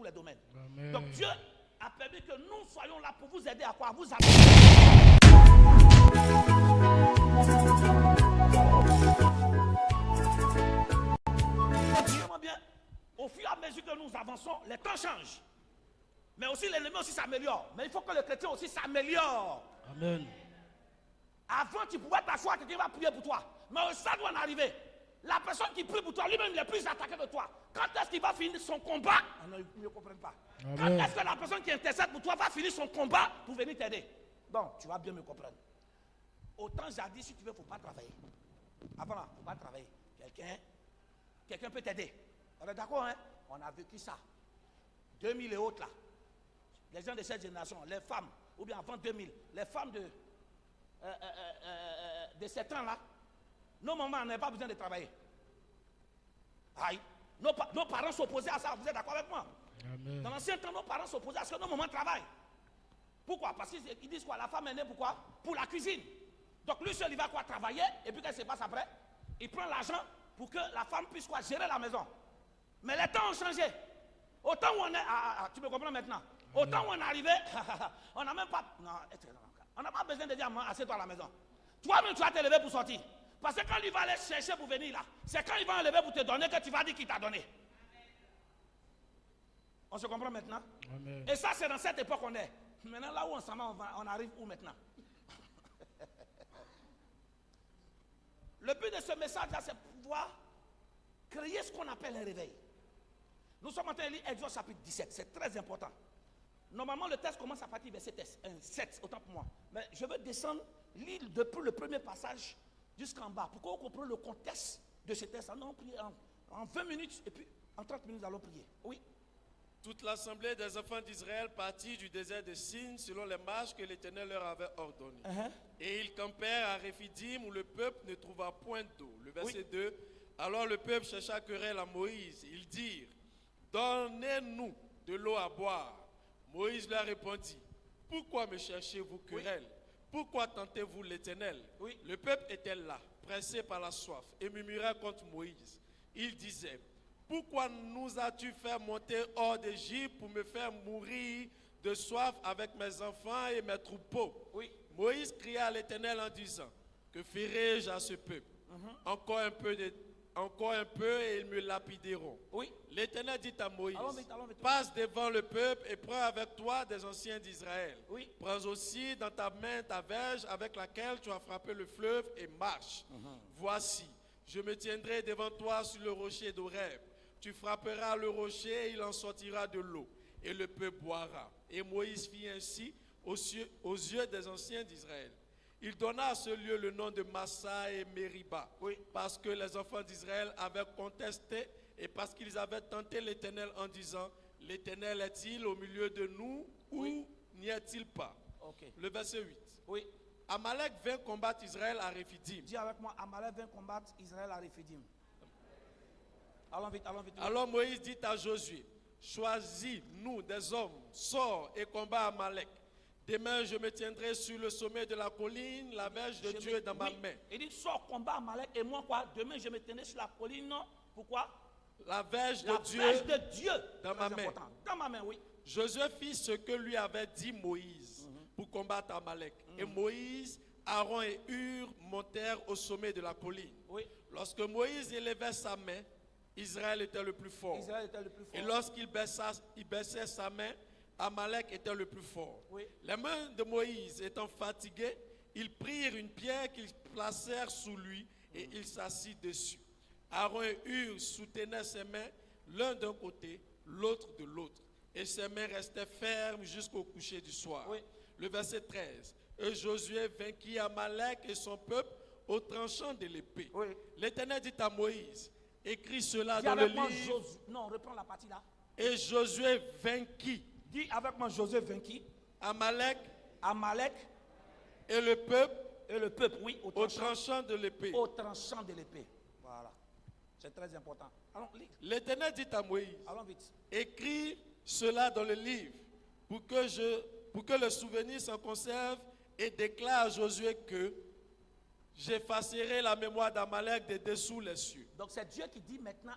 tous les domaines. Amen. Donc Dieu a permis que nous soyons là pour vous aider à quoi? À vous amener. Écoutez-moi bien, au fur et à mesure que nous avançons, les temps changent. Mais aussi l'ennemi aussi s'améliore. Mais il faut que le chrétien aussi s'améliore. Amen. Avant, tu pouvais t'asseoir, quelqu'un va prier pour toi. Mais ça doit en arriver. La personne qui prie pour toi, lui-même, il est plus attaqué que toi. Quand est-ce qu'il va finir son combat? Ils ne comprennent pas. Amen. Quand est-ce que la personne qui intercède pour toi va finir son combat pour venir t'aider? Donc, tu vas bien me comprendre. Autant jadis, si tu veux, il ne faut pas travailler. Avant, il ne faut pas travailler. Quelqu'un peut t'aider. On est d'accord, hein? On a vécu ça. 2000 et autres, là. Les gens de cette génération, les femmes, ou bien avant 2000, les femmes de 7 ans, là, nos mamans n'avaient pas besoin de travailler. Aïe. Nos parents s'opposaient à ça, vous êtes d'accord avec moi? Amen. Dans l'ancien temps, nos parents s'opposaient à ce que nos mamans travaillent. Pourquoi? Parce qu'ils disent quoi? La femme est née pourquoi? Pour la cuisine. Donc lui seul, il va quoi? Travailler, et puis qu'est-ce qui se passe après? Il prend l'argent pour que la femme puisse quoi? Gérer la maison. Mais les temps ont changé. Autant où on est, tu me comprends maintenant? Autant où on est arrivé, on n'a même pas, non, on n'a pas besoin de dire, assieds-toi à la maison. Toi-même, tu vas te lever pour sortir. Parce que quand il va aller chercher pour venir là, c'est quand il va enlever pour te donner que tu vas dire qu'il t'a donné. On se comprend maintenant? Amen. Et ça, c'est dans cette époque qu'on est. Maintenant, là où on s'en va, on arrive où maintenant? Le but de ce message-là, c'est pouvoir créer ce qu'on appelle un réveil. Nous sommes en train de lire Exode chapitre 17, c'est très important. Normalement, le texte commence à partir du verset 7, autant pour moi. Mais je veux descendre, lire depuis le premier passage jusqu'en bas, pour qu'on comprenne le contexte de ce texte. Nous allons prier en 20 minutes, et puis en 30 minutes, nous allons prier. Oui. Toute l'assemblée des enfants d'Israël partit du désert de Sin selon les marches que l'Éternel leur avait ordonnées. Et ils campèrent à Réphidim où le peuple ne trouva point d'eau. Le verset 2. Alors le peuple chercha querelle à Moïse. Ils dirent, donnez-nous de l'eau à boire. Moïse leur répondit, pourquoi me cherchez-vous querelle? Pourquoi tentez-vous l'Éternel? Le peuple était là, pressé par la soif, et murmurait contre Moïse. Il disait, pourquoi nous as-tu fait monter hors d'Égypte pour me faire mourir de soif avec mes enfants et mes troupeaux? Moïse cria à l'Éternel en disant, que ferai-je à ce peuple? Encore un peu et ils me lapideront. L'Éternel dit à Moïse, allons vite. passe devant le peuple et prends avec toi des anciens d'Israël. Prends aussi dans ta main ta verge avec laquelle tu as frappé le fleuve et marche. Voici, je me tiendrai devant toi sur le rocher d'Horeb. Tu frapperas le rocher et il en sortira de l'eau et le peuple boira. Et Moïse fit ainsi aux yeux des anciens d'Israël. Il donna à ce lieu le nom de Massa et Mériba, parce que les enfants d'Israël avaient contesté et parce qu'ils avaient tenté l'Éternel en disant, l'Éternel est-il au milieu de nous ou n'y est-il pas? Le verset 8. Amalek vint combattre Israël à Réphidim. Dis avec moi, Amalek vint combattre Israël à Réphidim. Allons vite. Alors Moïse dit à Josué, choisis-nous des hommes, sors et combat Amalek. Demain, je me tiendrai sur le sommet de la colline, la verge de Dieu dans ma main. Il dit, sors, combat Amalek, et moi quoi? Demain, je me tiendrai sur la colline, non? Pourquoi? La verge La verge de Dieu dans ma main. Dans ma main, oui. Josué fit ce que lui avait dit Moïse pour combattre Amalek. Et Moïse, Aaron et Hur montèrent au sommet de la colline. Lorsque Moïse élevait sa main, Israël était le plus fort. Et lorsqu'il baissait sa main, Amalek était le plus fort. Les mains de Moïse étant fatiguées, ils prirent une pierre qu'ils placèrent sous lui et il s'assit dessus. Aaron et Hur soutenaient ses mains, l'un d'un côté, l'autre de l'autre. Et ses mains restaient fermes jusqu'au coucher du soir. Le verset 13. Et Josué vainquit Amalek et son peuple au tranchant de l'épée. L'Éternel dit à Moïse, écris cela dans le livre. Non, reprends la partie là. Et Josué vainquit. Dis avec moi, Josué vainquit Amalek et le peuple, oui, au tranchant de l'épée. Au tranchant de l'épée. Voilà. C'est très important. Allons, lis. L'Éternel dit à Moïse, allons vite. Écris cela dans le livre pour que le souvenir s'en conserve et déclare à Josué que j'effacerai la mémoire d'Amalek de dessous les cieux. Donc c'est Dieu qui dit maintenant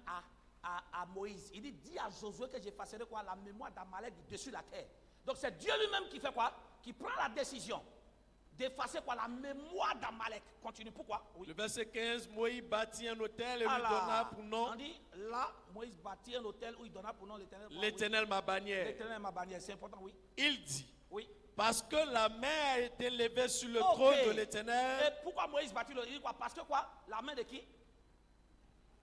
à Moïse. Il dit, dis à Josué que j'effacerai quoi? La mémoire d'Amalek dessus la terre. Donc c'est Dieu lui-même qui fait quoi? Qui prend la décision d'effacer quoi? La mémoire d'Amalek. Continue, pourquoi? Oui. Le verset 15, Moïse bâtit un autel et lui Alors, donna pour nom. on dit, là, Moïse bâtit un autel où il donna pour nom l'Éternel. L'Éternel ma bannière. L'Éternel ma bannière, c'est important, oui. Il dit, Oui. parce que la main a été levée sur le trône de l'Éternel. Et pourquoi Moïse bâtit le... Il dit quoi? Parce que quoi? La main de qui?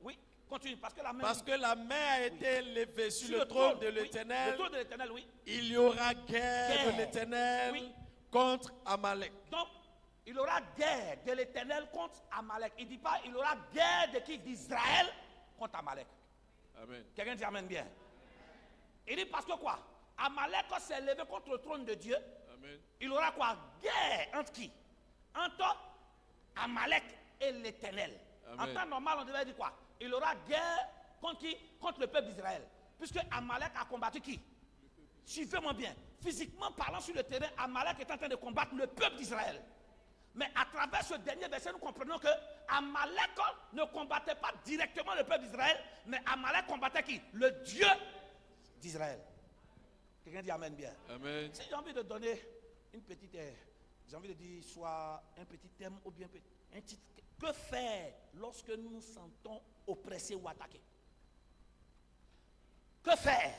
Oui, continue. Parce que la main... Parce que la main a été levée sur le trône de l'Éternel. Oui. Le trône de l'Éternel, oui. Il y aura guerre de l'Éternel Oui. contre Amalek. Donc, il aura guerre de l'Éternel contre Amalek. Il ne dit pas, il aura guerre de qui? D'Israël contre Amalek. Amen. Quelqu'un dit amen bien. Il dit parce que quoi? Amalek s'est levé contre le trône de Dieu. Amen. Il aura quoi? Guerre entre qui? Entre Amalek et l'Éternel. En temps normal, on devait dire quoi? Il aura guerre contre qui? Contre le peuple d'Israël. Puisque Amalek a combattu qui? Suivez-moi bien. Physiquement parlant sur le terrain, Amalek est en train de combattre le peuple d'Israël. Mais à travers ce dernier verset, nous comprenons que Amalek ne combattait pas directement le peuple d'Israël, mais Amalek combattait qui? Le Dieu d'Israël. Quelqu'un dit amen bien. Amen. Si j'ai envie de donner une petite, j'ai envie de dire soit un petit thème ou bien un titre. Que faire lorsque nous nous sentons oppressés ou attaqués? Que faire?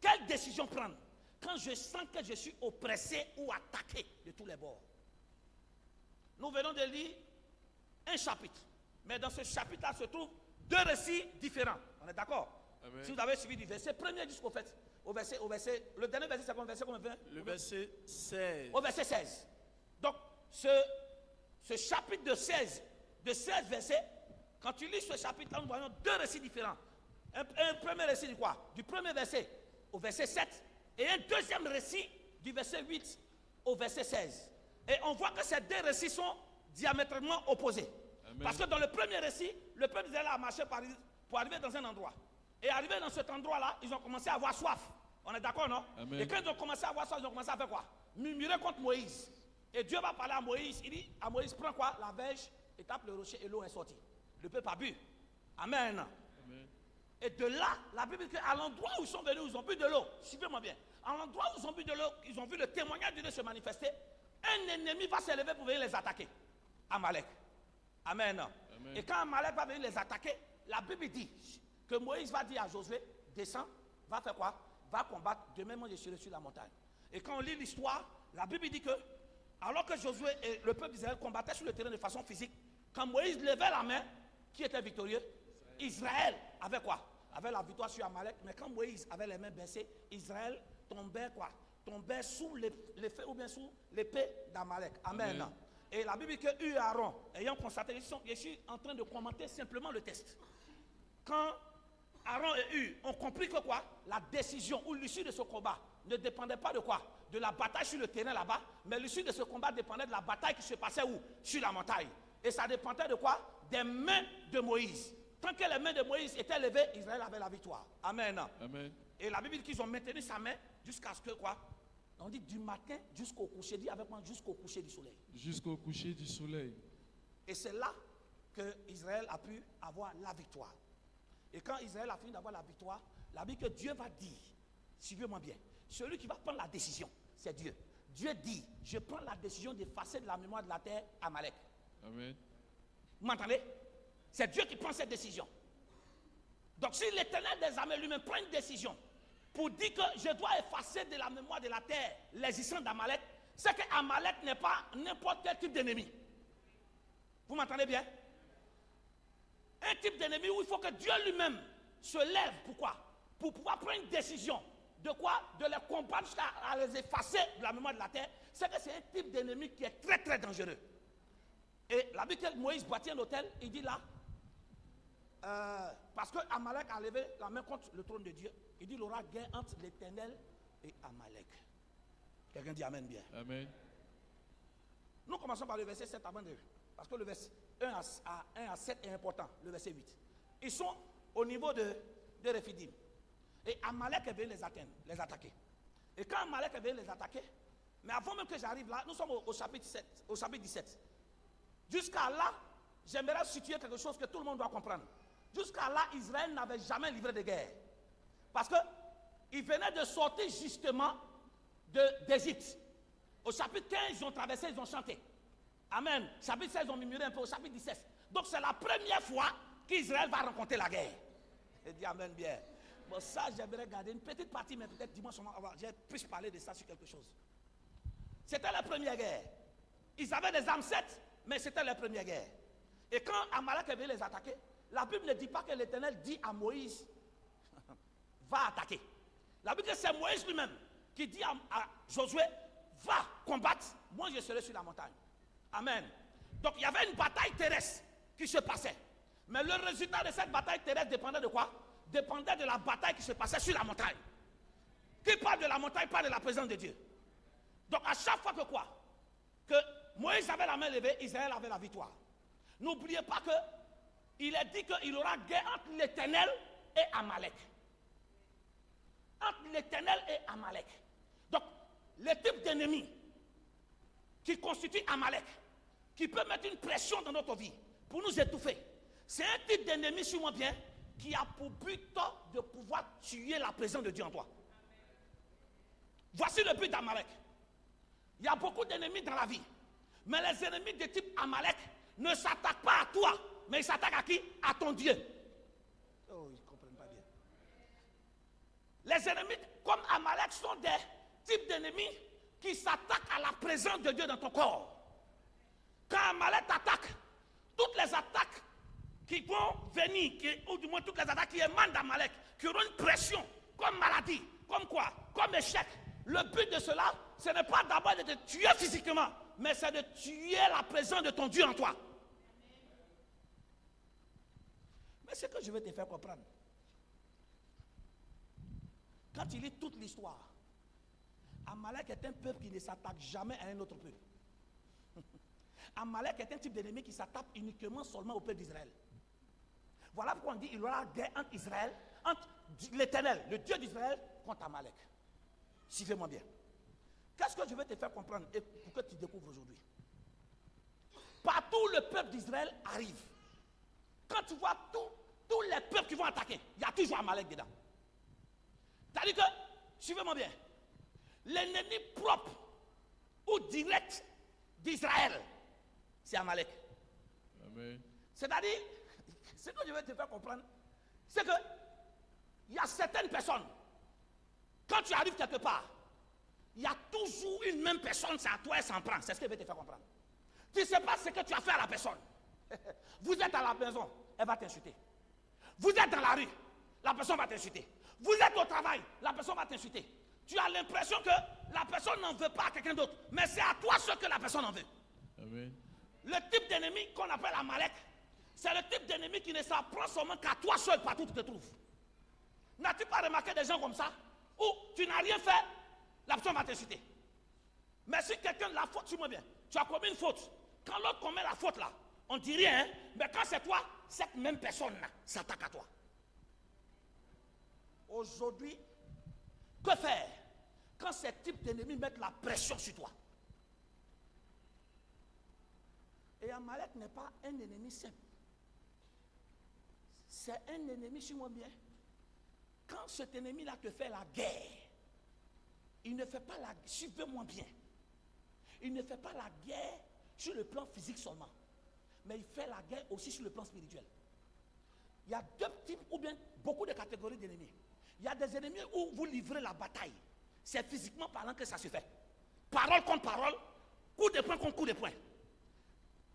Quelle décision prendre quand je sens que je suis oppressé ou attaqué de tous les bords? Nous venons de lire un chapitre. Mais dans ce chapitre-là se trouvent deux récits différents. On est d'accord? Si vous avez suivi du verset premier jusqu'au verset, le dernier verset, c'est verset combien? Le verset 16. Au verset 16. Donc, ce chapitre de 16 versets, quand tu lis ce chapitre-là, nous voyons deux récits différents. Un premier récit du quoi? Du premier verset au verset 7, et un deuxième récit du verset 8 au verset 16. Et on voit que ces deux récits sont diamétralement opposés. Amen. Parce que dans le premier récit, le peuple d'Israël a marché pour arriver dans un endroit. Et arrivé dans cet endroit-là, ils ont commencé à avoir soif. On est d'accord, non? Amen. Et quand ils ont commencé à avoir soif, ils ont commencé à faire quoi? Murmurer contre Moïse. Et Dieu va parler à Moïse. Il dit à Moïse, prends quoi? La verge, et tape le rocher et l'eau est sortie. Le peuple a bu. Amen. Amen. Et de là, la Bible dit qu'à l'endroit où ils sont venus, ils ont bu de l'eau. Suivez-moi bien. À l'endroit où ils ont bu de l'eau, ils ont vu le témoignage de Dieu se manifester. Un ennemi va s'élever pour venir les attaquer. Amalek. Amen. Amen. Et quand Amalek va venir les attaquer, la Bible dit que Moïse va dire à Josué, descends, va faire quoi? Va combattre, demain moi je serai sur la montagne. Et quand on lit l'histoire, la Bible dit que, alors que Josué et le peuple d'Israël combattaient sur le terrain de façon physique, quand Moïse levait la main, qui était victorieux? Israël avait quoi? Avait la victoire sur Amalek. Mais quand Moïse avait les mains baissées, Israël tombait quoi? Tombait sous l'effet ou bien sous l'épée d'Amalek. Amen. Amen. Et la Bible dit que Hur et Aaron, ayant constaté, je suis en train de commenter simplement le texte. Quand Aaron et Hur ont compris que quoi? La décision ou l'issue de ce combat ne dépendait pas de quoi? De la bataille sur le terrain là-bas, mais l'issue de ce combat dépendait de la bataille qui se passait où? Sur la montagne. Et ça dépendait de quoi? Des mains de Moïse. Tant que les mains de Moïse étaient levées, Israël avait la victoire. Amen. Amen. Et la Bible dit qu'ils ont maintenu sa main jusqu'à ce que quoi? On dit du matin jusqu'au coucher. Dis avec moi, jusqu'au coucher du soleil. Jusqu'au coucher du soleil. Et c'est là que Israël a pu avoir la victoire. Et quand Israël a fini d'avoir la victoire, la Bible que Dieu va dire, suivez-moi bien, celui qui va prendre la décision, c'est Dieu. Dieu dit, je prends la décision d'effacer de la mémoire de la terre Amalek. Amen. Vous m'entendez? C'est Dieu qui prend cette décision. Donc si l'Éternel des armées lui-même prend une décision pour dire que je dois effacer de la mémoire de la terre l'existence d'Amalek, c'est qu'Amalek n'est pas n'importe quel type d'ennemi. Vous m'entendez bien? Un type d'ennemi où il faut que Dieu lui-même se lève. Pourquoi? Pour pouvoir prendre une décision. De quoi? De les combattre jusqu'à les effacer de la mémoire de la terre. C'est que c'est un type d'ennemi qui est très très dangereux. Et la Bible que Moïse bâtit un hôtel, il dit là, parce que Amalek a levé la main contre le trône de Dieu, il dit il y aura guerre entre l'Éternel et Amalek. Quelqu'un dit amen bien. Amen. Nous commençons par le verset 7 avant de... Parce que le verset 1 à 7 est important, le verset 8. Ils sont au niveau de Rephidim. Et Amalek est venu les attaquer. Et quand Amalek est venu les attaquer, mais avant même que j'arrive là, nous sommes au chapitre 17. Jusqu'à là, j'aimerais situer quelque chose que tout le monde doit comprendre. Jusqu'à là, Israël n'avait jamais livré de guerre. Parce qu'ils venaient de sortir justement d'Égypte. Au chapitre 15, ils ont traversé, ils ont chanté. Amen. Chapitre 16, ils ont murmuré un peu. Au chapitre 17. Donc c'est la première fois qu'Israël va rencontrer la guerre. Et dit Amen bien. Bon, ça, j'aimerais garder une petite partie, mais peut-être dimanche, j'ai plus parlé de ça sur quelque chose. C'était la première guerre. Ils avaient des armes 7, mais c'était la première guerre. Et quand Amalek est venu les attaquer, la Bible ne dit pas que l'Éternel dit à Moïse va attaquer. La Bible dit que c'est Moïse lui-même qui dit à Josué va combattre, moi je serai sur la montagne. Amen. Donc il y avait une bataille terrestre qui se passait. Mais le résultat de cette bataille terrestre dépendait de quoi? Dépendait de la bataille qui se passait sur la montagne. Qui parle de la montagne parle de la présence de Dieu. Donc à chaque fois que quoi? Que Moïse avait la main levée, Israël avait la victoire. N'oubliez pas qu'il est dit qu'il y aura guerre entre l'Éternel et Amalek. Entre l'Éternel et Amalek. Donc, le type d'ennemi qui constitue Amalek, qui peut mettre une pression dans notre vie pour nous étouffer, c'est un type d'ennemi, suis-moi bien, qui a pour but de pouvoir tuer la présence de Dieu en toi. Voici le but d'Amalek. Il y a beaucoup d'ennemis dans la vie. Mais les ennemis de type Amalek ne s'attaquent pas à toi, mais ils s'attaquent à qui? À ton Dieu. Oh, ils ne comprennent pas bien. Les ennemis comme Amalek sont des types d'ennemis qui s'attaquent à la présence de Dieu dans ton corps. Quand Amalek t'attaque, toutes les attaques qui vont venir, ou du moins toutes les attaques qui émanent d'Amalek, qui auront une pression, comme maladie, comme quoi, comme échec. Le but de cela, ce n'est pas d'abord de te tuer physiquement, mais c'est de tuer la présence de ton Dieu en toi. Mais c'est que je vais te faire comprendre. Quand tu lis toute l'histoire, Amalek est un peuple qui ne s'attaque jamais à un autre peuple. Amalek est un type d'ennemi qui s'attaque uniquement seulement au peuple d'Israël. Voilà pourquoi on dit qu'il y aura guerre entre Israël, entre l'Éternel, le Dieu d'Israël, contre Amalek. Suivez-moi bien. Qu'est-ce que je vais te faire comprendre et pour que tu découvres aujourd'hui? Partout le peuple d'Israël arrive. Quand tu vois tous les peuples qui vont attaquer, il y a toujours Amalek dedans. C'est-à-dire que, suivez-moi bien, l'ennemi propre ou direct d'Israël, c'est Amalek. Amen. C'est-à-dire, ce que je vais te faire comprendre, c'est que il y a certaines personnes, quand tu arrives quelque part, il y a toujours une même personne, c'est à toi, elle s'en prend. C'est ce que je vais te faire comprendre. Tu ne sais pas ce que tu as fait à la personne. Vous êtes à la maison, elle va t'insulter. Vous êtes dans la rue, la personne va t'insulter. Vous êtes au travail, la personne va t'insulter. Tu as l'impression que la personne n'en veut pas à quelqu'un d'autre, mais c'est à toi ce que la personne en veut. Amen. Le type d'ennemi qu'on appelle Amalek, c'est le type d'ennemi qui ne s'en prend seulement qu'à toi seul partout où tu te trouves. N'as-tu pas remarqué des gens comme ça, où tu n'as rien fait, la personne va t'insulter. Mais si quelqu'un de la faute, suis-moi bien, tu as commis une faute. Quand l'autre commet la faute là, on ne dit rien, hein? Mais quand c'est toi, cette même personne-là s'attaque à toi. Aujourd'hui, que faire quand ces types d'ennemis mettent la pression sur toi? Et Amalek n'est pas un ennemi simple. C'est un ennemi, suis-moi bien. Quand cet ennemi-là te fait la guerre, il ne fait pas la guerre, suivez-moi bien. Il ne fait pas la guerre sur le plan physique seulement, mais il fait la guerre aussi sur le plan spirituel. Il y a deux types ou bien beaucoup de catégories d'ennemis. Il y a des ennemis où vous livrez la bataille. C'est physiquement parlant que ça se fait. Parole contre parole, coup de poing contre coup de poing.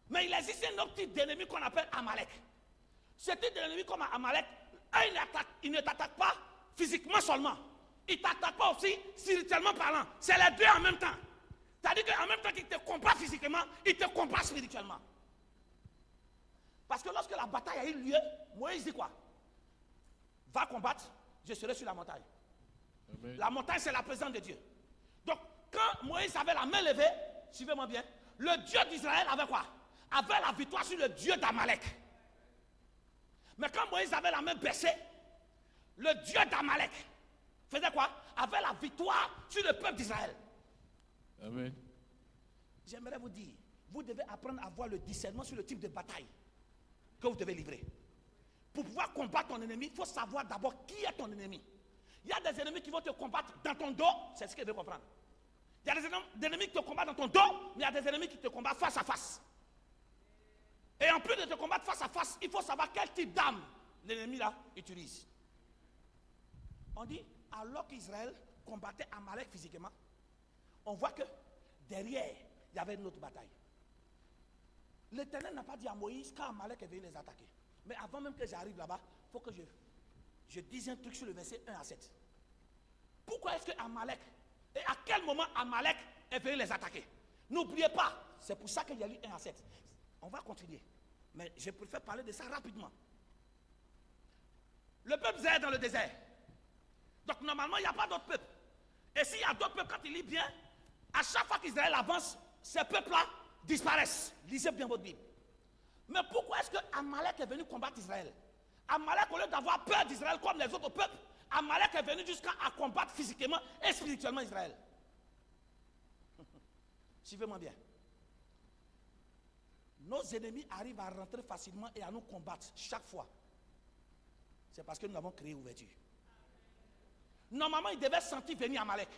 Mais il existe un autre type d'ennemi qu'on appelle Amalek. Ce type d'ennemi comme Amalek, il ne t'attaque pas physiquement seulement. Il ne t'attaque pas aussi spirituellement parlant. C'est les deux en même temps. C'est-à-dire qu'en même temps qu'il te combat physiquement, il te combat spirituellement. Parce que lorsque la bataille a eu lieu, Moïse dit quoi? Va combattre, je serai sur la montagne. Amen. La montagne, c'est la présence de Dieu. Donc, quand Moïse avait la main levée, suivez-moi bien, le Dieu d'Israël avait quoi? Avait la victoire sur le Dieu d'Amalek. Mais quand Moïse avait la main baissée, le Dieu d'Amalek faisait quoi? Avait la victoire sur le peuple d'Israël. Amen. J'aimerais vous dire, vous devez apprendre à avoir le discernement sur le type de bataille que vous devez livrer. pour pouvoir combattre ton ennemi, il faut savoir d'abord qui est ton ennemi. Il y a des ennemis qui vont te combattre dans ton dos, c'est ce qu'il veut comprendre. Il y a des ennemis qui te combattent dans ton dos, mais il y a des ennemis qui te combattent face à face. Et en plus de te combattre face à face, il faut savoir quel type d'arme l'ennemi là utilise. On dit, alors qu'Israël combattait Amalek physiquement, on voit que derrière, il y avait une autre bataille. L'Éternel n'a pas dit à Moïse quand Amalek est venu les attaquer. Mais avant même que j'arrive là-bas, il faut que je dise un truc sur le verset 1 à 7. Pourquoi est-ce que Amalek, et à quel moment Amalek est venu les attaquer? N'oubliez pas, c'est pour ça qu'il y a eu 1 à 7. On va continuer. Mais je préfère parler de ça rapidement. Le peuple est dans le désert. Donc normalement, il n'y a pas d'autres peuples. Et s'il y a d'autres peuples, quand il lit bien, à chaque fois qu'Israël avance, ces peuples-là disparaissent. Lisez bien votre Bible. Mais pourquoi est-ce que Amalek est venu combattre Israël? Amalek, au lieu d'avoir peur d'Israël comme les autres peuples, Amalek est venu jusqu'à combattre physiquement et spirituellement Israël. Suivez-moi bien. Nos ennemis arrivent à rentrer facilement et à nous combattre chaque fois. C'est parce que nous avons créé ouverture. Normalement, ils devaient sentir venir Amalek.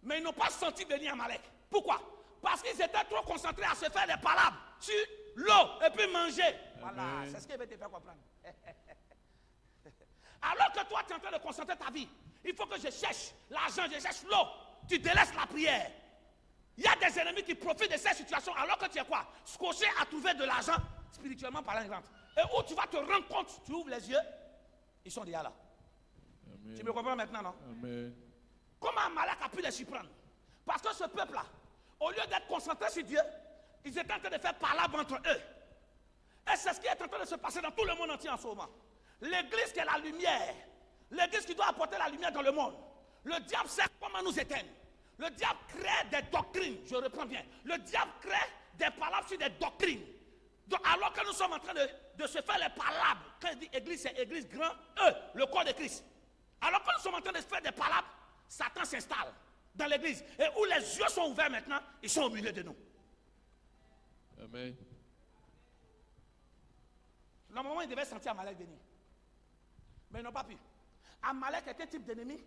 Mais ils n'ont pas senti venir Amalek. Pourquoi? Parce qu'ils étaient trop concentrés à se faire des palabres sur l'eau et puis manger. Voilà, c'est ce qu'il veut te faire comprendre. Alors que toi, tu es en train de concentrer ta vie, il faut que je cherche l'argent, je cherche l'eau. Tu délaisses la prière. Il y a des ennemis qui profitent de ces situations alors que tu es quoi? Scotché à trouver de l'argent, spirituellement parlant. Et où tu vas te rendre compte, tu ouvres les yeux, ils sont déjà là. Amen. Tu me comprends maintenant, non? Amen. Comment Amalek a pu les surprendre? Parce que ce peuple-là, au lieu d'être concentré sur Dieu, ils étaient en train de faire palabre entre eux. Et c'est ce qui est en train de se passer dans tout le monde entier en ce moment. L'église qui est la lumière, l'église qui doit apporter la lumière dans le monde. Le diable sait comment nous éteindre. Le diable crée des doctrines, je reprends bien. Le diable crée des palabres sur des doctrines. Donc, alors que nous sommes en train de se faire les palabres, quand il dit église, c'est église grand E, le corps de Christ. Alors que nous sommes en train de se faire des palabres, Satan s'installe dans l'église. Et où les yeux sont ouverts maintenant, ils sont au milieu de nous. Amen. Normalement, ils devaient sentir Amalek venir. Mais ils n'ont pas pu. Amalek est un type d'ennemi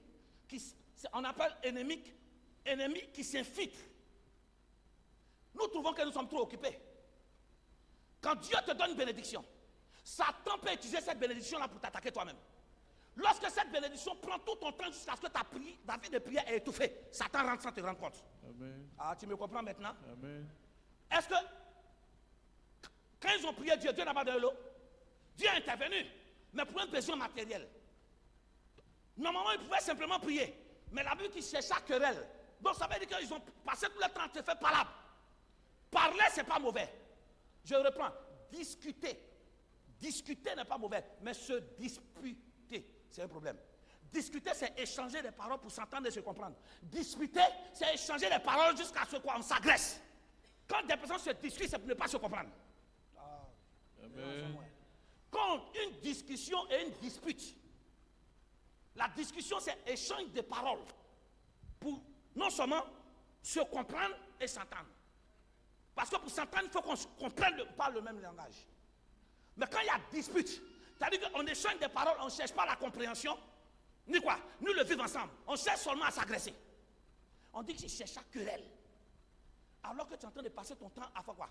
on appelle ennemi qui s'infiltre. Nous trouvons que nous sommes trop occupés. Quand Dieu te donne une bénédiction, Satan peut utiliser cette bénédiction-là pour t'attaquer toi-même. Lorsque cette bénédiction prend tout ton temps jusqu'à ce que ta vie de prière est étouffée, Satan rentre sans te rendre compte. Amen. Ah, tu me comprends maintenant? Amen. Est-ce que quand ils ont prié Dieu, Dieu n'a pas donné l'eau? Dieu est intervenu, mais pour un besoin matériel. Normalement, ils pouvaient simplement prier. Mais la Bible qui cherche la querelle. Donc ça veut dire qu'ils ont passé tout le temps à te faire palabre. Parler, ce n'est pas mauvais. Je reprends. Discuter. Discuter n'est pas mauvais. Mais se disputer, c'est un problème. Discuter, c'est échanger des paroles pour s'entendre et se comprendre. Disputer, c'est échanger des paroles jusqu'à ce qu'on s'agresse. Quand des personnes se discutent, c'est pour ne pas se comprendre. Amen. Quand une discussion et une dispute, la discussion, c'est échange de paroles pour non seulement se comprendre et s'entendre. Parce que pour s'entendre, il faut qu'on comprenne pas le même langage. Mais quand il y a dispute, c'est-à-dire qu'on échange des paroles, on ne cherche pas la compréhension, ni quoi, nous le vivons ensemble. On cherche seulement à s'agresser. On dit que je cherche à querelle. Alors que tu es en train de passer ton temps à faire quoi?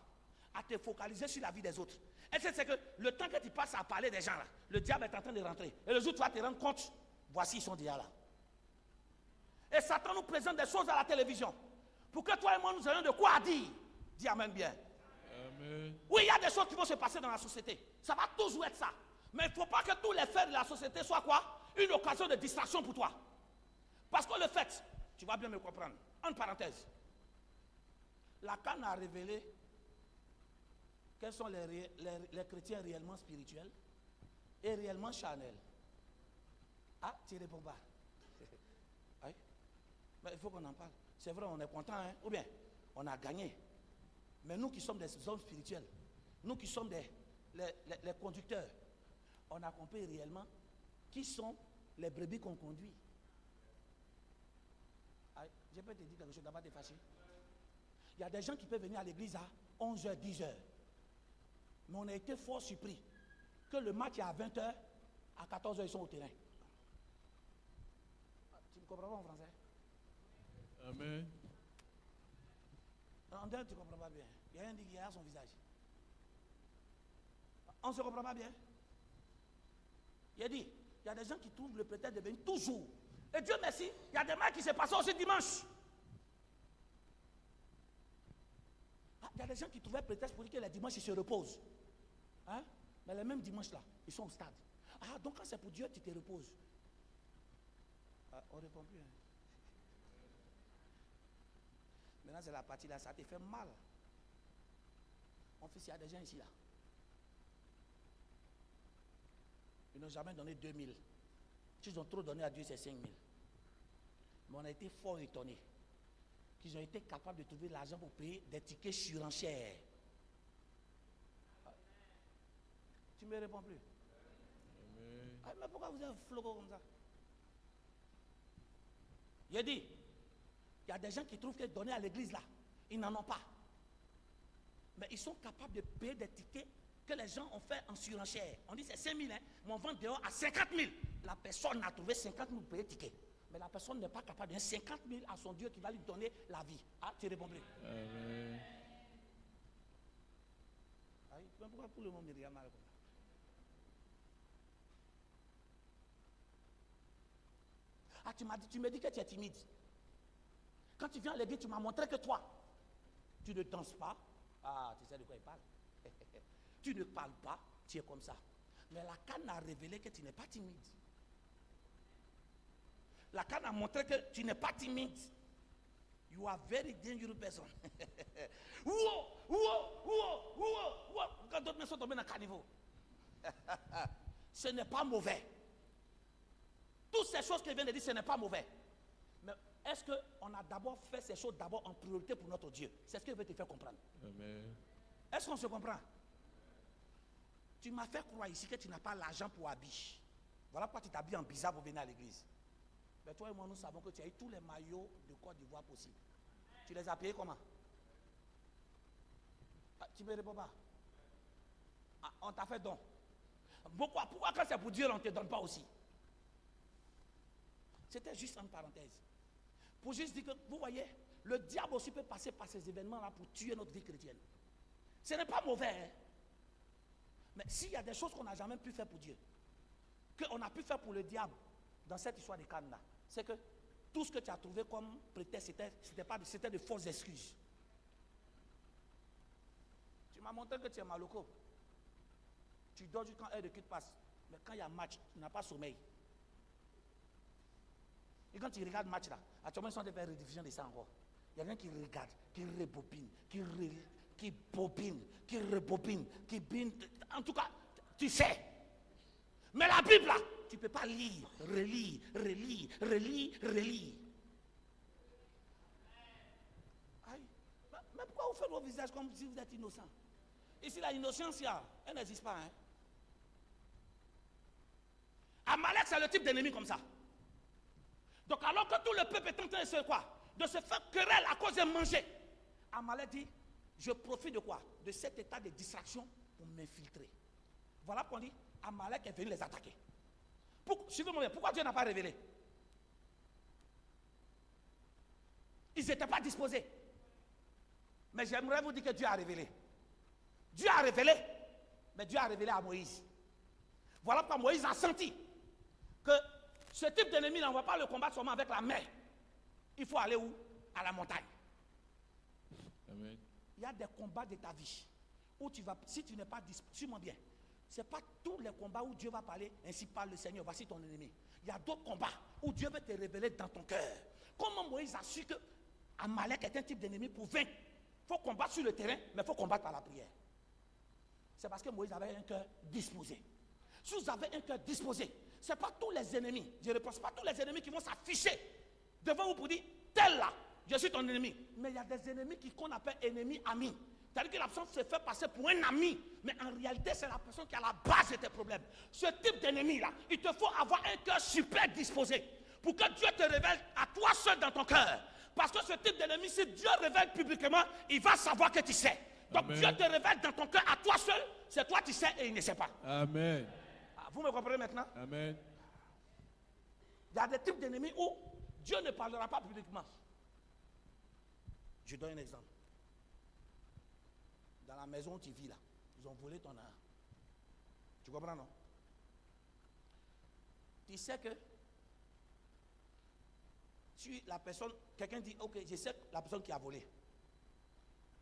À te focaliser sur la vie des autres. Et c'est que le temps que tu passes à parler des gens là, le diable est en train de rentrer. Et le jour où tu vas te rendre compte, voici, ils sont déjà là. Et Satan nous présente des choses à la télévision. Pour que toi et moi nous ayons de quoi dire. Dis amen bien. Amen. Oui, il y a des choses qui vont se passer dans la société. Ça va toujours être ça. Mais il ne faut pas que tous les faits de la société soient quoi? Une occasion de distraction pour toi. Parce que le fait, tu vas bien me comprendre. En parenthèse, la Canne a révélé quels sont les chrétiens réellement spirituels et réellement charnels. Ah, tu réponds pas. Oui. Mais il faut qu'on en parle. C'est vrai, on est content, hein? Ou bien, on a gagné. Mais nous qui sommes des hommes spirituels, nous qui sommes les conducteurs, on a compris réellement qui sont les brebis qu'on conduit. Ah, je peux te dire quelque chose, d'abord t'es fâché. Il y a des gens qui peuvent venir à l'église à 11h, 10h. Mais on a été fort surpris. que le match est à 20h, à 14h, ils sont au terrain. Tu ne comprends pas en français? Amen. En dehors, tu ne comprends pas bien. Il y a un qui a son visage. On ne se comprend pas bien. Il a dit, il y a des gens qui trouvent le prétexte de venir toujours. Et Dieu merci, il y a des matchs qui se passent aussi dimanche. Il y a des gens qui trouvaient prétexte pour dire que les dimanches, ils se reposent. Hein? Mais les mêmes dimanches là, ils sont au stade. Ah, donc quand c'est pour Dieu, tu te reposes. Ah, on ne répond plus. Hein? Maintenant, c'est la partie là, ça te fait mal. Mon fils, il y a des gens ici là. Ils n'ont jamais donné 2000. S'ils ont trop donné à Dieu, c'est 5000. Mais on a été fort étonnés qu'ils ont été capables de trouver l'argent pour payer des tickets surenchères. Tu ne me réponds plus. Ah, mais pourquoi vous êtes un floco comme ça? Il a dit, il y a des gens qui trouvent que donner à l'église là, ils n'en ont pas. Mais ils sont capables de payer des tickets que les gens ont fait en surenchère. On dit c'est 5 000, hein, mais on vend dehors à 50 000. La personne a trouvé 50 000 pour payer le ticket. Mais la personne n'est pas capable de donner 50 000 à son Dieu qui va lui donner la vie. Ah, tu réponds plus. Amen. Ah, pourquoi tout le monde me regarde mal comme ça? Ah, tu me dis que tu es timide. Quand tu viens à l'église, tu m'as montré que toi, tu ne danses pas. Ah, tu sais de quoi il parle. Tu ne parles pas, tu es comme ça. Mais la canne a révélé que tu n'es pas timide. La canne a montré que tu n'es pas timide. You are very dangerous person. Quand d'autres me sont tombés dans le caniveau. Ce n'est pas mauvais. Toutes ces choses que je viens de dire, ce n'est pas mauvais. Mais est-ce qu'on a d'abord fait ces choses d'abord en priorité pour notre Dieu? C'est ce que je veux te faire comprendre. Amen. Est-ce qu'on se comprend? Tu m'as fait croire ici que tu n'as pas l'argent pour habiller. Voilà pourquoi tu t'habilles en bizarre pour venir à l'église. Mais toi et moi, nous savons que tu as eu tous les maillots de Côte d'Ivoire possibles. Tu les as payés comment? Ah, tu ne me réponds pas. Ah, on t'a fait don. Pourquoi quand c'est pour Dieu, on ne te donne pas aussi? C'était juste une parenthèse. Pour juste dire que, vous voyez, le diable aussi peut passer par ces événements-là pour tuer notre vie chrétienne. Ce n'est pas mauvais. Hein? Mais s'il y a des choses qu'on n'a jamais pu faire pour Dieu, qu'on a pu faire pour le diable, dans cette histoire de Cannes-là, c'est que tout ce que tu as trouvé comme prétexte, c'était de fausses excuses. Tu m'as montré que tu es maloko. Tu dors juste quand heure de culte passe. Mais quand il y a match, tu n'as pas sommeil. Et quand tu regardes le match là, actuellement ils sont en train de faire rediffusion de ça encore. Il y a quelqu'un qui regarde, qui rebobine, qui bobine, qui rebobine, qui bine. En tout cas, tu sais. Mais la Bible là, tu ne peux pas lire, relire. Aïe. Mais pourquoi vous faites vos visages comme si vous êtes innocent? Ici la innocence, elle n'existe pas. Hein? Amalek, c'est le type d'ennemi comme ça. Donc alors que tout le peuple est en train de se quoi? De se faire querelle à cause de manger. Amalek dit, je profite de quoi? De cet état de distraction pour m'infiltrer. Voilà pourquoi on dit, Amalek est venu les attaquer. Suivez-moi bien, pourquoi Dieu n'a pas révélé? Ils n'étaient pas disposés. Mais j'aimerais vous dire que Dieu a révélé. Dieu a révélé, mais Dieu a révélé à Moïse. Voilà pourquoi Moïse a senti que ce type d'ennemi, on ne va pas le combattre seulement avec la main. Il faut aller où? À la montagne. Amen. Il y a des combats de ta vie où tu vas, si tu n'es pas disposé, suis-moi bien, ce n'est pas tous les combats où Dieu va parler, ainsi parle le Seigneur, voici ton ennemi. Il y a d'autres combats où Dieu veut te révéler dans ton cœur. Comment Moïse a su que Amalek est un type d'ennemi pour vaincre? Il faut combattre sur le terrain, mais il faut combattre par la prière. C'est parce que Moïse avait un cœur disposé. Si vous avez un cœur disposé, ce n'est pas tous les ennemis, je ne pense pas tous les ennemis qui vont s'afficher devant vous pour dire, tel là, je suis ton ennemi. Mais il y a des ennemis qu'on appelle ennemis amis. C'est-à-dire que la personne se fait passer pour un ami, mais en réalité, c'est la personne qui est à la base de tes problèmes. Ce type d'ennemi-là, il te faut avoir un cœur super disposé pour que Dieu te révèle à toi seul dans ton cœur. Parce que ce type d'ennemi, si Dieu révèle publiquement, il va savoir que tu sais. Donc Amen. Dieu te révèle dans ton cœur à toi seul, c'est toi qui sais et il ne sait pas. Amen. Ah, vous me comprenez maintenant? Amen. Il y a des types d'ennemis où Dieu ne parlera pas publiquement. Je donne un exemple. Dans la maison où tu vis là, ils ont volé ton âme. Tu comprends, non? Tu sais que si la personne, quelqu'un dit, ok, je sais la personne qui a volé.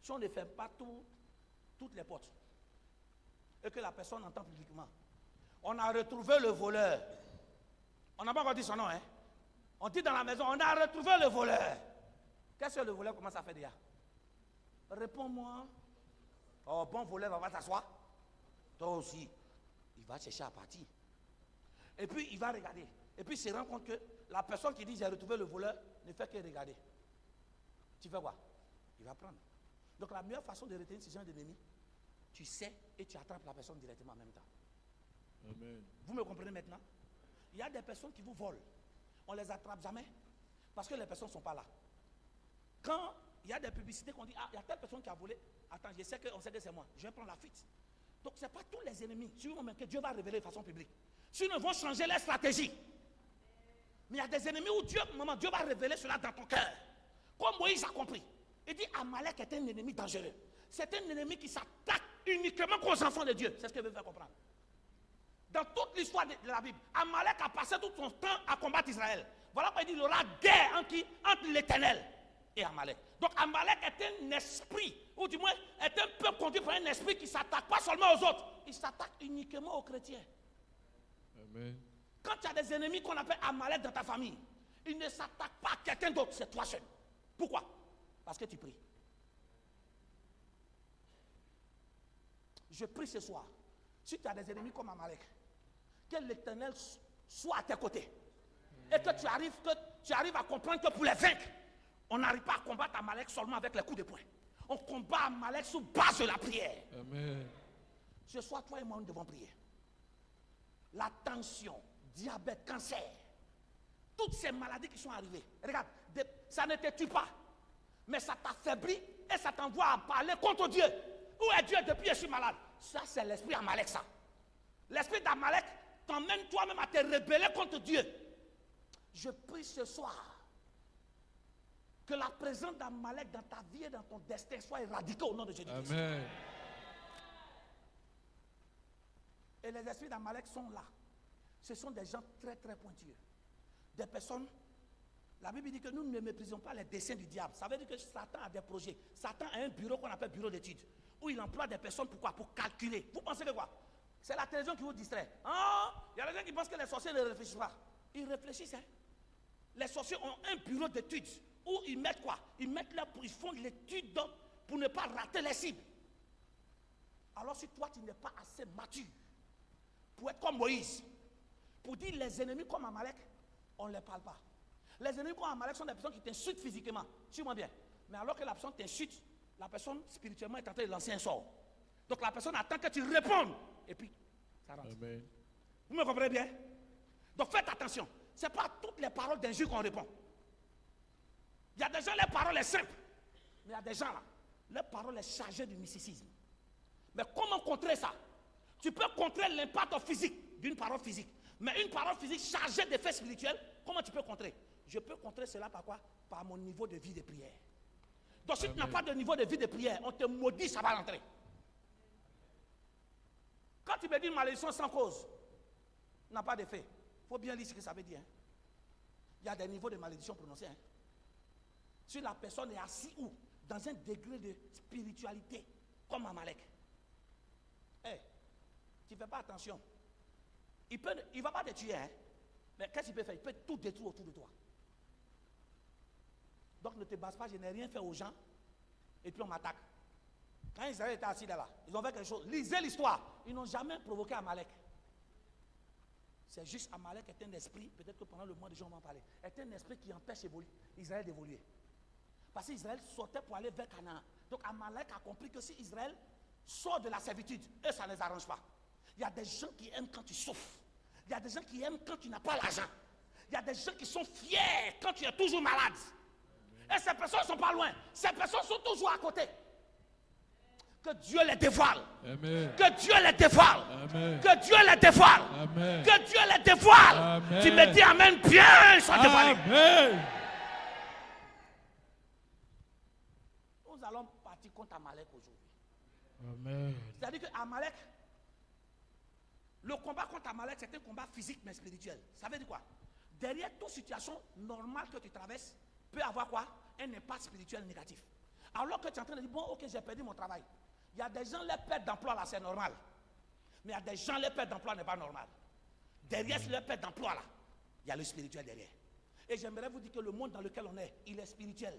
Si on ne fait pas toutes les portes et que la personne entend publiquement, on a retrouvé le voleur. On n'a pas encore dit son nom, hein? On dit dans la maison, on a retrouvé le voleur. Qu'est-ce que le voleur commence à faire déjà? Réponds-moi. Oh, bon voleur, va t'asseoir. Toi aussi. Il va chercher à partir. Et puis, il va regarder. Et puis, il se rend compte que la personne qui dit j'ai retrouvé le voleur ne fait que regarder. Tu fais quoi? Il va prendre. Donc, la meilleure façon de retenir ce genre d'ennemi, tu sais et tu attrapes la personne directement en même temps. Amen. Vous me comprenez maintenant? Il y a des personnes qui vous volent. On ne les attrape jamais parce que les personnes ne sont pas là. Quand il y a des publicités qu'on dit, ah, il y a telle personne qui a volé, attends, je sais qu'on sait que c'est moi, je vais prendre la fuite. Donc, ce n'est pas tous les ennemis, que Dieu va révéler de façon publique. Sinon, ils vont changer leur stratégie. Mais il y a des ennemis où Dieu va révéler cela dans ton cœur. Comme Moïse a compris. Il dit, Amalek est un ennemi dangereux. C'est un ennemi qui s'attaque uniquement aux enfants de Dieu. C'est ce qu'il veut faire comprendre. Dans toute l'histoire de la Bible, Amalek a passé tout son temps à combattre Israël. Voilà pourquoi il dit, il y aura guerre entre l'Éternel et Amalek. Donc Amalek est un esprit, ou du moins est un peuple conduit par un esprit qui ne s'attaque pas seulement aux autres, il s'attaque uniquement aux chrétiens. Amen. Quand tu as des ennemis qu'on appelle Amalek dans ta famille, ils ne s'attaquent pas à quelqu'un d'autre, c'est toi seul. Pourquoi? Parce que tu pries. Je prie ce soir. Si tu as des ennemis comme Amalek, que l'Éternel soit à tes côtés. Et que tu arrives à comprendre que pour les vaincre, on n'arrive pas à combattre Amalek seulement avec les coups de poing. On combat Amalek sous base de la prière. Amen. Ce soir, toi et moi, nous devons prier. La tension, diabète, cancer, toutes ces maladies qui sont arrivées, regarde, ça ne te tue pas, mais ça t'affaiblit et ça t'envoie à parler contre Dieu. Où est Dieu depuis je suis malade? Ça, c'est l'esprit Amalek, ça. L'esprit d'Amalek t'emmène toi-même à te rebeller contre Dieu. Je prie ce soir que la présence d'Amalek dans ta vie et dans ton destin soit éradiquée au nom de Jésus-Christ. Amen. Et les esprits d'Amalek sont là. Ce sont des gens très très pointueux. Des personnes, la Bible dit que nous ne méprisons pas les desseins du diable. Ça veut dire que Satan a des projets. Satan a un bureau qu'on appelle bureau d'études, où il emploie des personnes pour calculer. Vous pensez que quoi? C'est la télévision qui vous distrait. Il y a des gens qui pensent que les sorciers ne réfléchissent pas. Ils réfléchissent. Hein? Les sorciers ont un bureau d'études où ils mettent quoi? Ils font l'étude pour ne pas rater les cibles. Alors si toi tu n'es pas assez mature pour être comme Moïse, pour dire les ennemis comme Amalek, on ne les parle pas. Les ennemis comme Amalek sont des personnes qui t'insultent physiquement. Suis-moi bien. Mais alors que la personne t'insulte, la personne spirituellement est en train de lancer un sort. Donc la personne attend que tu répondes. Et puis, ça rentre. Amen. Vous me comprenez bien? Donc faites attention. Ce n'est pas toutes les paroles d'injure qu'on répond. Il y a des gens, les paroles sont simples. Mais il y a des gens là, leur parole est chargée de mysticisme. Mais comment contrer ça? Tu peux contrer l'impact physique d'une parole physique. Mais une parole physique chargée d'effets spirituels, comment tu peux contrer? Je peux contrer cela par quoi? Par mon niveau de vie de prière. Donc si tu n'as pas de niveau de vie de prière, on te maudit, ça va rentrer. Quand tu me dis une malédiction sans cause, n'a pas d'effet. Il faut bien lire ce que ça veut dire. Hein. Il y a des niveaux de malédiction prononcés. Hein. Si la personne est assise où? Dans un degré de spiritualité, comme Amalek. Tu ne fais pas attention. Il ne va pas te tuer, hein? Mais qu'est-ce qu'il peut faire? Il peut tout détruire autour de toi. Donc ne te base pas, je n'ai rien fait aux gens, et puis on m'attaque. Quand Israël était assis là, ils ont fait quelque chose. Lisez l'histoire. Ils n'ont jamais provoqué Amalek. C'est juste Amalek est un esprit, peut-être que pendant le mois de juin on va en parler, est un esprit qui empêche Israël d'évoluer. Parce qu'Israël sortait pour aller vers Canaan. Donc Amalek a compris que si Israël sort de la servitude, eux ça ne les arrange pas. Il y a des gens qui aiment quand tu souffres. Il y a des gens qui aiment quand tu n'as pas l'argent. Il y a des gens qui sont fiers quand tu es toujours malade. Et ces personnes ne sont pas loin. Ces personnes sont toujours à côté. Que Dieu les dévoile. Amen. Que Dieu les dévoile. Amen. Que Dieu les dévoile. Amen. Que Dieu les dévoile. Amen. Tu me dis amen, bien, sois dévoilé. Amen. Nous allons partir contre Amalek aujourd'hui. Amen. C'est-à-dire que Amalek, le combat contre Amalek, c'est un combat physique mais spirituel. Ça veut dire quoi? Derrière toute situation normale que tu traverses, peut avoir quoi? Un impact spirituel négatif. Alors que tu es en train de dire, bon, ok, j'ai perdu mon travail. Il y a des gens, les pertes d'emploi là, c'est normal. Mais il y a des gens, les pertes d'emploi n'est pas normal. Derrière les pertes d'emploi là, il y a le spirituel derrière. Et j'aimerais vous dire que le monde dans lequel on est, il est spirituel.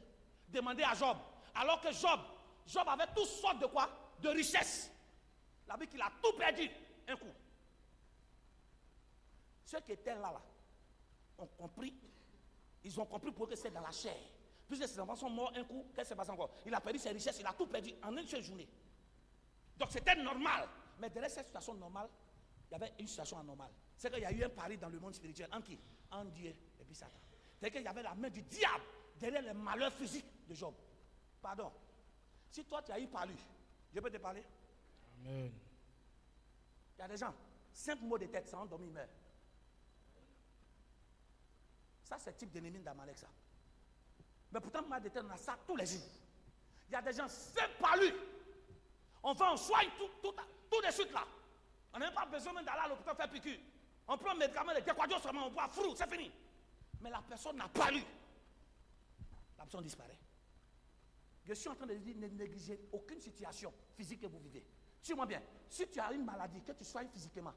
Demandez à Job. Alors que Job avait toutes sortes de quoi? De richesses. La Bible qu'il a tout perdu un coup. Ceux qui étaient là, ont compris. Ils ont compris pour que c'est dans la chair. Puisque ses enfants sont morts un coup, qu'est-ce qui s'est passé encore? Il a perdu ses richesses, il a tout perdu en une seule journée. Donc c'était normal. Mais derrière cette situation normale, il y avait une situation anormale. C'est qu'il y a eu un pari dans le monde spirituel. En qui? En Dieu et puis Satan. C'est qu'il y avait la main du diable derrière les malheurs physiques de Job. Pardon. Si toi tu as eu palu, je peux te parler? Amen. Il y a des gens, 5 mots de tête, sans endormir, ils meurent. Ça, c'est le type d'ennemi d'Amalek, ça. Mais pourtant, mal de tête, on a ça tous les jours. Il y a des gens, 5 palus. On va, on soigne tout de suite là. On n'a même pas besoin même d'aller à l'hôpital faire piqûre. On prend un médicament, les déquadios seulement, on boit frou, c'est fini. Mais la personne n'a pas lu. La personne disparaît. Je suis en train de dire, ne négligez aucune situation physique que vous vivez. Suis-moi bien. Si tu as une maladie, que tu soignes physiquement,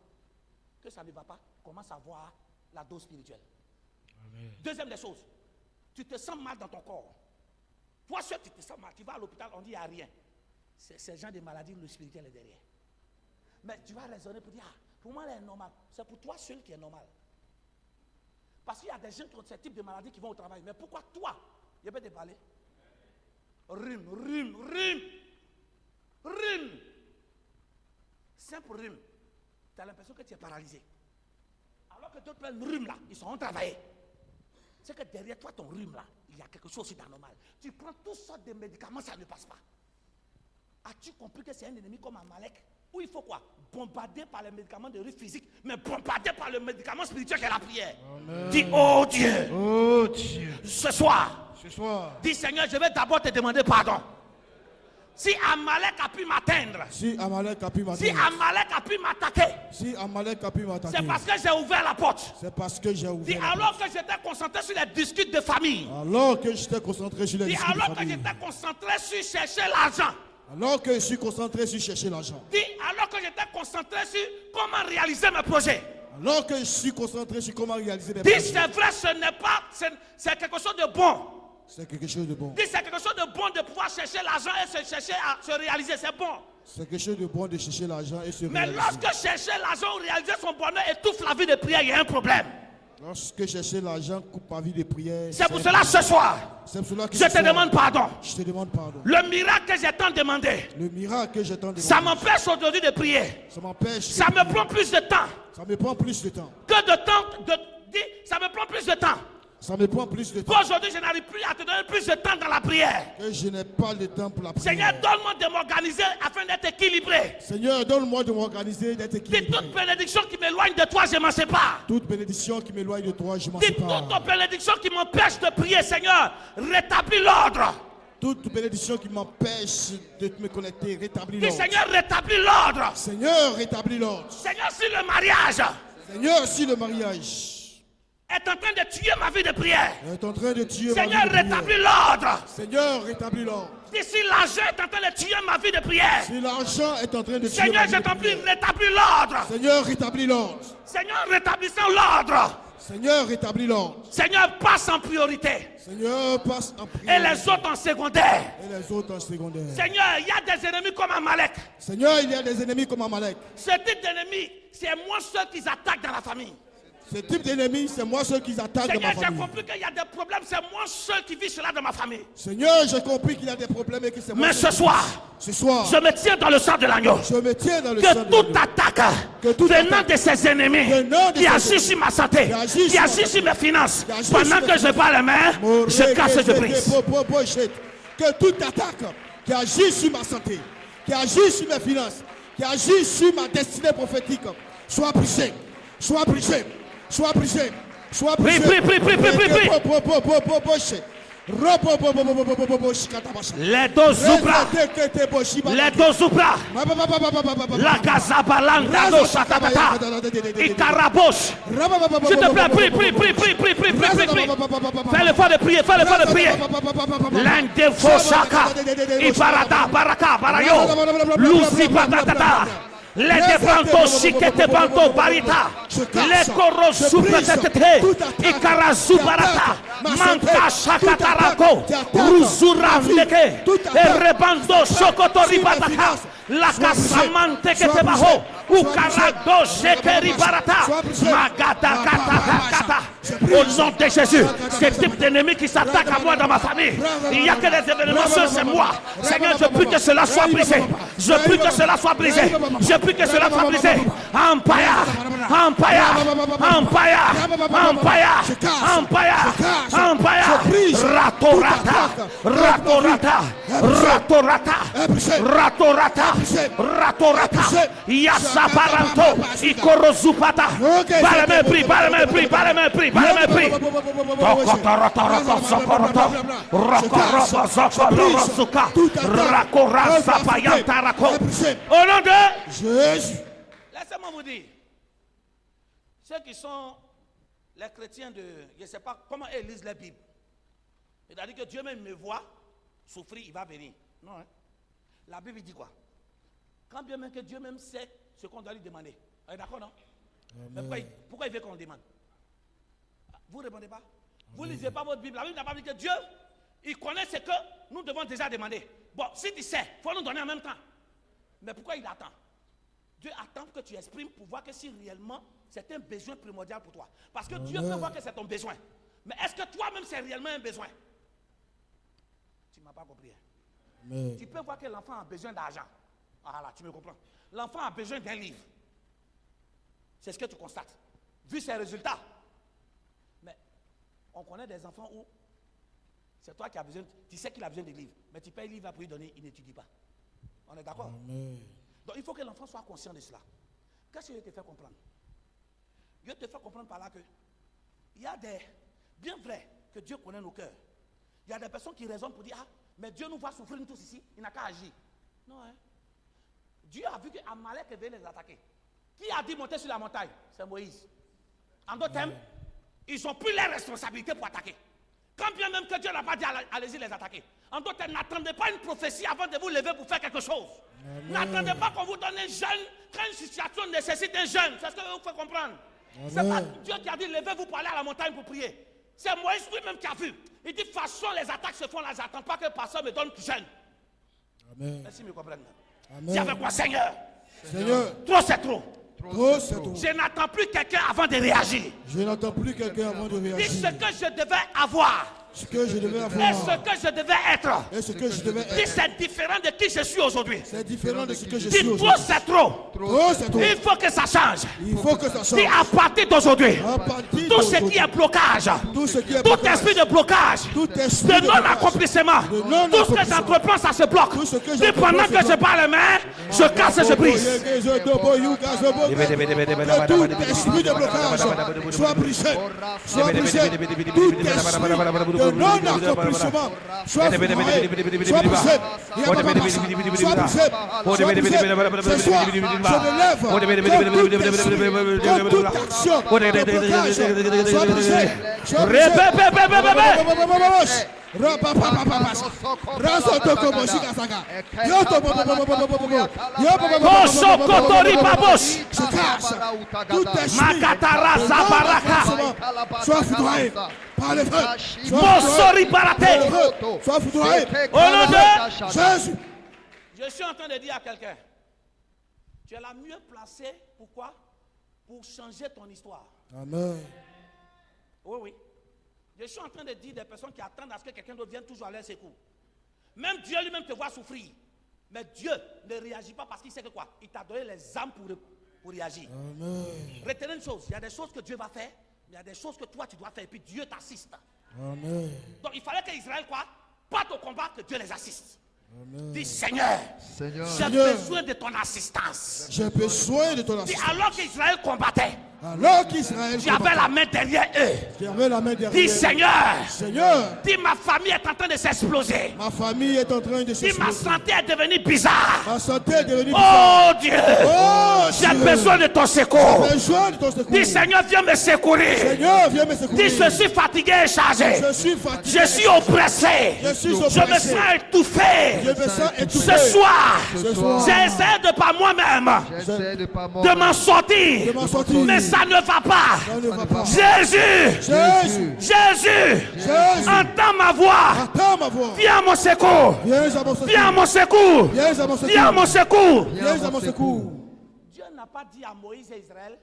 que ça ne va pas, commence à voir la dose spirituelle. Amen. Deuxième des choses, tu te sens mal dans ton corps. Toi seul, tu te sens mal. Tu vas à l'hôpital, on dit il n'y a rien. C'est ce genre de maladie, le spirituel est derrière. Mais tu vas raisonner pour dire, ah, pour moi, elle est normale. C'est pour toi seul qui est normal. Parce qu'il y a des gens qui ont ce type de maladie qui vont au travail. Mais pourquoi toi? Je peux te parler. Rhume. Simple rhume. Tu as l'impression que tu es paralysé. Alors que d'autres prennent rhume là, ils sont en travail. C'est que derrière toi, ton rhume là, il y a quelque chose d'anormal. Tu prends toutes sortes de médicaments, ça ne passe pas. As-tu compris que c'est un ennemi comme Amalek? Où il faut quoi? Bombarder par les médicaments de rue physique, mais bombarder par le médicament spirituel qu'est la prière. Amen. Dis, oh Dieu. Oh Dieu. Ce soir. Dis, Seigneur, je vais d'abord te demander pardon. Si Amalek a pu m'atteindre, si Amalek a pu m'attaquer, c'est parce que j'ai ouvert la porte. Dis, alors que j'étais concentré sur les discutes de famille. Alors que j'étais concentré sur les discutes de famille. Alors que j'étais concentré sur chercher l'argent. Alors que je suis concentré sur chercher l'argent. Dis, alors que j'étais concentré sur comment réaliser mes projets. Alors que je suis concentré sur comment réaliser mes projets. Dis, c'est vrai, ce n'est pas, c'est quelque chose de bon. C'est quelque chose de bon. Dis, c'est quelque chose de bon de pouvoir chercher l'argent et chercher à se réaliser, c'est bon. C'est quelque chose de bon de chercher l'argent et se réaliser. Mais lorsque chercher l'argent ou réaliser son bonheur étouffe la vie de prière, il y a un problème. Lorsque chercher l'argent coupe ma vie de prière. C'est pour cela ce soir, je te demande pardon. Je te demande pardon. Le miracle que j'ai tant demandé, ça m'empêche aujourd'hui de prier. Ça me prend plus de temps. Ça me prend plus de temps. Que de temps, ça me prend plus de temps. Ça me prend plus de temps. Aujourd'hui, je n'arrive plus à te donner plus de temps dans la prière. Que je n'ai pas de temps pour la prière. Seigneur, donne-moi de m'organiser afin d'être équilibré. Seigneur, donne-moi de m'organiser, d'être équilibré. Dis, toute bénédiction qui m'éloigne de toi, je m'en sépare. Toute bénédiction qui m'éloigne de toi, je m'en Dis, sépare. toute bénédiction qui m'empêche de prier, Seigneur, rétablis l'ordre. Toute bénédiction qui m'empêche de me connecter, rétablis l'ordre. Dis, Seigneur, rétablis l'ordre. Seigneur, rétablis l'ordre. Seigneur, si le mariage, Seigneur, si le mariage est en train de tuer ma vie de prière, est en train de tuer Seigneur, ma vie de prière. rétablis l'ordre. Seigneur, rétablis l'ordre. Dis, si l'argent est en train de tuer ma vie de prière, Si l'argent est en train de tuer Seigneur, ma vie je de t'en prie, prière. rétablis l'ordre. Seigneur, rétablis l'ordre. Seigneur, rétablissons l'ordre. Seigneur, rétablis l'ordre. Seigneur, passe en priorité. Seigneur, passe en prière. Et les autres en secondaire. Et les autres en secondaire. Seigneur, il y a des ennemis comme Amalek. Seigneur, il y a des ennemis comme Amalek. Ce type d'ennemis, c'est moi ceux qui attaquent dans la famille. Ce type d'ennemis, c'est moi ceux qui attaquent dans ma Seigneur, j'ai famille. compris qu'il y a des problèmes, c'est moi ceux qui vivent cela dans ma famille. Seigneur, j'ai compris qu'il y a des problèmes et que c'est moi. Mais ce soir, je me tiens dans le sang de l'agneau. Je me tiens dans le sang de Que toute attaque venant de ces ennemis qui agissent sur ma santé, qui agissent sur mes finances, pendant que je parle les mains, je casse et je brise. Que toute attaque qui agit sur ma santé, qui agit sur mes finances, qui agit sur ma destinée prophétique, soit brisé, soit brisé, soit brisé, soit brisé. Prie. Les deux zoubra. Les deux zoubra. La gazabalanda do satatata. Ikarabos. S'il te plaît, prie. Fais l'effort de prier, L'un Fosaka. Ibarada, Baraka, Barayo. Luzi Batatata. Les débrantos, chiquete banto, barita. Les coros soupletete. Ikarazu barata. Manta shakatarako. Ruzura vleke. Rebando shokotori bataka. La casamante que te bajo. Ukarado shekeri barata. Magata kata. Au nom de Jésus, ce type d'ennemi qui s'attaque à moi dans ma famille, il n'y a que des événements, c'est moi. Seigneur, je prie que cela soit brisé. Je prie que cela soit brisé. Je prie que cela soit brisé. Empire. Ratorata. Yasabaranto. Ikorozupata. Parle-moi, prie. Au nom de Jésus. Laissez-moi vous dire, ceux qui sont les chrétiens de, je ne sais pas comment ils lisent la Bible. C'est-à-dire que Dieu même me voit souffrir, il va venir. Non, hein? La Bible dit quoi? Quand bien même que Dieu même sait ce qu'on doit lui demander. D'accord, non? Mais pourquoi il veut qu'on demande? Vous ne répondez pas? Vous ne lisez pas votre Bible. La Bible n'a pas dit que Dieu, il connaît ce que nous devons déjà demander. Bon, si tu sais, il faut nous donner en même temps. Mais pourquoi il attend? Dieu attend que tu exprimes pour voir que si réellement c'est un besoin primordial pour toi. Parce que Dieu peut voir que c'est ton besoin. Mais est-ce que toi-même c'est réellement un besoin? Tu ne m'as pas compris. Hein? Tu peux voir que l'enfant a besoin d'argent. Ah là, tu me comprends. L'enfant a besoin d'un livre. C'est ce que tu constates. Vu ses résultats. Mais on connaît des enfants où c'est toi qui as besoin, tu sais qu'il a besoin de livres, mais tu payes le livre pour lui donner, il n'étudie pas. On est d'accord? Donc il faut que l'enfant soit conscient de cela. Qu'est-ce que je te fais comprendre? Je te fais comprendre par là que il y a des, bien vrai que Dieu connaît nos cœurs. Il y a des personnes qui raisonnent pour dire, ah, mais Dieu nous voit souffrir nous tous ici, il n'a qu'à agir. Non, hein? Dieu a vu qu'Amalek venait les attaquer. Qui a dit monter sur la montagne? C'est Moïse. En d'autres termes, ils n'ont plus les responsabilités pour attaquer. Quand bien même que Dieu n'a pas dit allez-y les attaquer. En d'autres termes, n'attendez pas une prophétie avant de vous lever pour faire quelque chose. N'attendez pas qu'on vous donne un jeûne quand une situation nécessite un jeûne. C'est ce que je vous fais comprendre. C'est pas Dieu qui a dit levez-vous pour aller à la montagne pour prier. C'est Moïse lui-même qui a vu. Il dit de toute façon les attaques se font là. Je n'attends pas que le pasteur me donne jeûne. Merci de me comprendre. Dis avec moi, Seigneur. Trop c'est trop. Je n'attends plus quelqu'un avant de réagir. Je n'attends plus quelqu'un avant de réagir. Dis ce que je devais avoir. Ce que je devais avoir. Et ce que je devais être. Et ce que je devais être. Dis c'est différent de qui je suis aujourd'hui. C'est différent de ce que je suis Dis aujourd'hui. trop c'est trop. Trop c'est trop. Il faut que ça change. Il faut que ça change. Dis à partir d'aujourd'hui. Tout ce d'aujourd'hui. qui est blocage. Tout ce qui est Tout blocage. esprit de blocage. Tout esprit De de blocage. non-accomplissement. De Tout non-accomplissement. ce que j'entreprends, ça se bloque. Tout ce que Dis pendant que je parle, mais je casse et je brise. Que tout esprit de blocage soit brisé. Soit brisé. Tout esprit de non-accomplissement soit brisé. Soit brisé. Soit brisé. Soit brisé. Ce soir, je me lève. Que toute action de blocage soit brisée. Soit brisée. Sois foudroyé par le feu. Sois foudroyé. Au nom de Jésus. Je suis en train de dire à quelqu'un, tu es la mieux placée, pourquoi? Pour changer ton histoire. Amen. Oui. Je suis en train de dire des personnes qui attendent à ce que quelqu'un d'autre vienne toujours à leur secours. Même Dieu lui-même te voit souffrir. Mais Dieu ne réagit pas parce qu'il sait que quoi? Il t'a donné les âmes pour réagir. Amen. Retenez une chose, il y a des choses que Dieu va faire, mais il y a des choses que toi tu dois faire et puis Dieu t'assiste. Amen. Donc il fallait que Israël quoi? Parte au combat, que Dieu les assiste. Dis Seigneur, Seigneur, j'ai besoin de ton assistance. j'ai besoin de ton Dis assistance. alors qu'Israël combattait, Alors qu'Israël tu avais la main derrière eux. j'avais la main derrière. Dis Seigneur, Seigneur, dis ma famille est en train de s'exploser. ma famille est en train de Dis ma s'exploser. santé est devenue bizarre. Ma santé est devenue bizarre. Oh Dieu, Oh, j'ai Dieu. besoin de ton secours. J'ai besoin de ton secours. Dis Seigneur, viens me secourir. Seigneur, viens me secourir. Dis je suis fatigué et chargé. Je suis fatigué. Je suis oppressé. Je suis Je me oppressé. sens étouffé. Je me sens étouffé. Ce soir, Ce soir, j'ai essayé de par moi-même J'essaie de pas de m'en sortir. de m'en sortir. Mais ça ne va pas. Ça ne va pas. Jésus, Jésus, Jésus, Jésus, entends ma voix. attends ma voix. Viens à mon secours. Viens à mon secours. Viens à mon secours. Viens à mon secours. Viens à mon secours. Viens à mon secours. Dieu n'a pas dit à Moïse et Israël,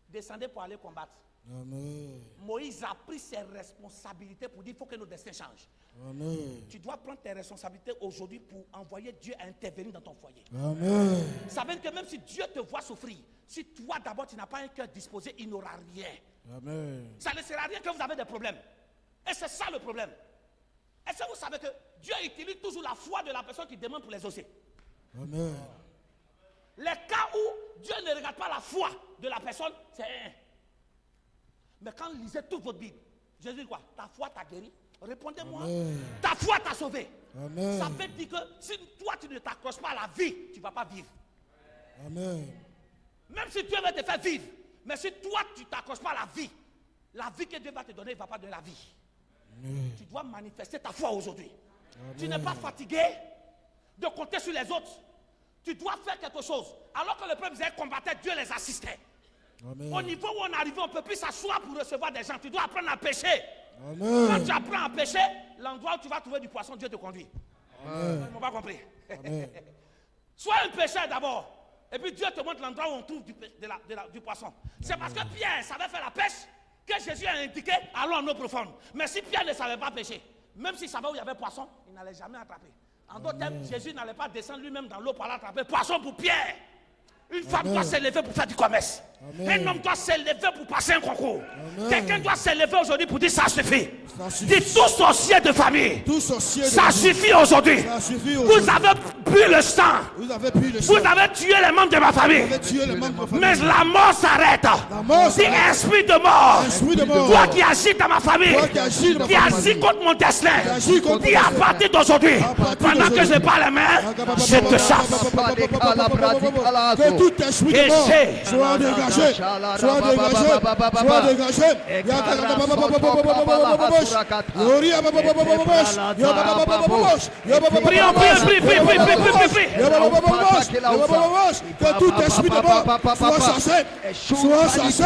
descendez pour aller combattre. Amen. Moïse a pris ses responsabilités pour dire, il faut que nos destins changent. Amen. Tu dois prendre tes responsabilités aujourd'hui pour envoyer Dieu à intervenir dans ton foyer. Amen. Ça veut dire que même si Dieu te voit souffrir, si toi d'abord tu n'as pas un cœur disposé, il n'aura rien. Amen. Ça ne sert à rien que vous avez des problèmes. Et c'est ça le problème. Est-ce que vous savez que Dieu utilise toujours la foi de la personne qui demande pour les exaucer? Amen. Les cas où Dieu ne regarde pas la foi de la personne, c'est un. Mais quand vous lisez toute votre Bible, Jésus dit quoi? Ta foi t'a guéri. Répondez-moi. Amen. Ta foi t'a sauvé. Amen. Ça veut dire que si toi tu ne t'accroches pas à la vie, tu ne vas pas vivre. Amen. Même si Dieu veut te faire vivre, mais si toi tu ne t'accroches pas à la vie que Dieu va te donner, il ne va pas donner la vie. Amen. Tu dois manifester ta foi aujourd'hui. Tu n'es pas fatigué de compter sur les autres. Tu dois faire quelque chose. Alors que le peuple Israël combattait, Dieu les assistait. Amen. Au niveau où on arrive, on ne peut plus s'asseoir pour recevoir des gens. Tu dois apprendre à pêcher. Quand Amen. tu apprends à pêcher, l'endroit où tu vas trouver du poisson, Dieu te conduit. Amen. On va compris. Amen. Sois un pêcheur d'abord. Et puis Dieu te montre l'endroit où on trouve du poisson. C'est parce que Pierre savait faire la pêche que Jésus a indiqué allons en eau profonde. Mais si Pierre ne savait pas pêcher, même s'il savait où il y avait poisson, il n'allait jamais attraper. En d'autres termes, Jésus n'allait pas descendre lui-même dans l'eau pour aller attraper poisson pour Pierre. Une femme doit s'élever pour faire du commerce. Amen. Un homme doit s'élever pour passer un concours. Amen. Quelqu'un doit s'élever aujourd'hui pour dire ça suffit. Ça suffit. Dis tout sorcier de famille. Tout sorcier de Ça la vie. suffit aujourd'hui. Ça suffit Vous aujourd'hui. avez bu le sang. Vous avez pris le sang. Vous avez tué les membres de ma famille. Vous avez tué les membres de Mais famille. la mort s'arrête. mort Dis s'arrête. esprit de mort. Esprit de mort. Toi qui agis dans ma famille. Toi qui agis dans ma Qui famille. agis contre mon destin. agis contre Dis mon à destin. partir d'aujourd'hui. À partir Pendant que d'aujourd'hui. je parle les mains, je te chasse. Que tout esprit de mort Et soit dégagé. Soit dégagé. Soit dégagé. Prions, prie. Que tout esprit de mort soit chassé. Soit chassé.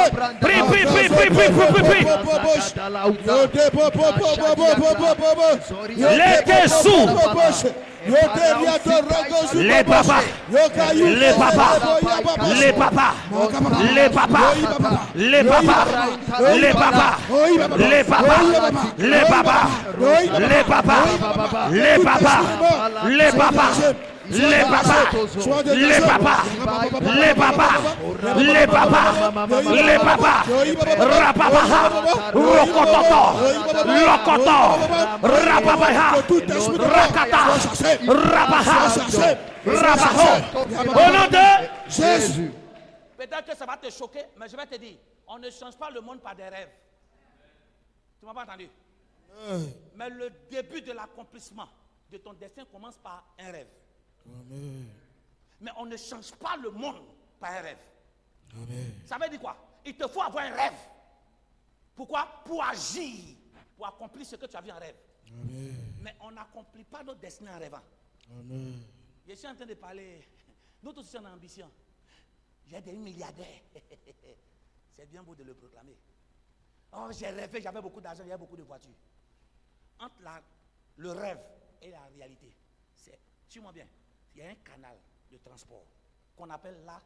Les sous. Les papas. Les papas. Les papas. Les papas. Les papas. Les papas. Les papas. Les papas. Les papas. Les papas. Les papas. Les papas, les papas, les papas, les papas, les papas, rapapaha, rokototo, lokoto, rapapaha, rakata, rapaha, rapaho. Au nom de Jésus. Peut-être que ça va te choquer, mais je vais te dire, on ne change pas le monde par des rêves. Tu m'as pas entendu? Mais le début de l'accomplissement de ton destin commence par un rêve. Amen. Mais on ne change pas le monde par un rêve. Amen. Ça veut dire quoi? Il te faut avoir un rêve. Pourquoi? Pour agir, pour accomplir ce que tu as vu en rêve. Amen. Mais on n'accomplit pas notre destin en rêvant. Amen. Je suis en train de parler. Nous tous sommes en ambition. J'ai des milliardaires. C'est bien beau de le proclamer. Oh, j'ai rêvé, j'avais beaucoup d'argent, j'avais beaucoup de voitures. Entre le rêve et la réalité, suis-moi bien. Il y a un canal de transport qu'on appelle là